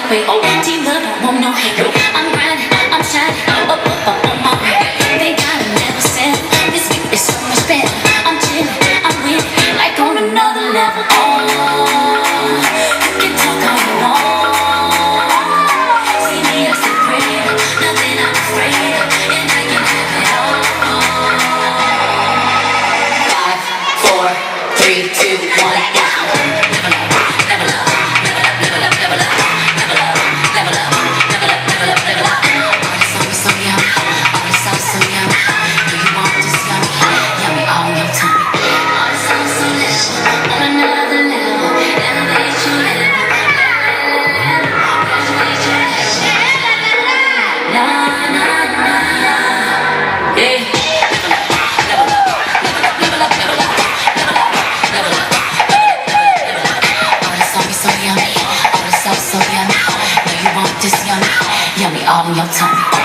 way. Team love, I want no hate. I'm grinding, I'm shining, up on my way. They gotta never settle. This week is so much better. I'm chilling, I'm winning, like on another level. Oh, you can talk all you want. See me as a prayer, nothing I'm afraid of, and I can have it all. 5, 4, 3, 2, 1, yeah. Yummy all in your tummy.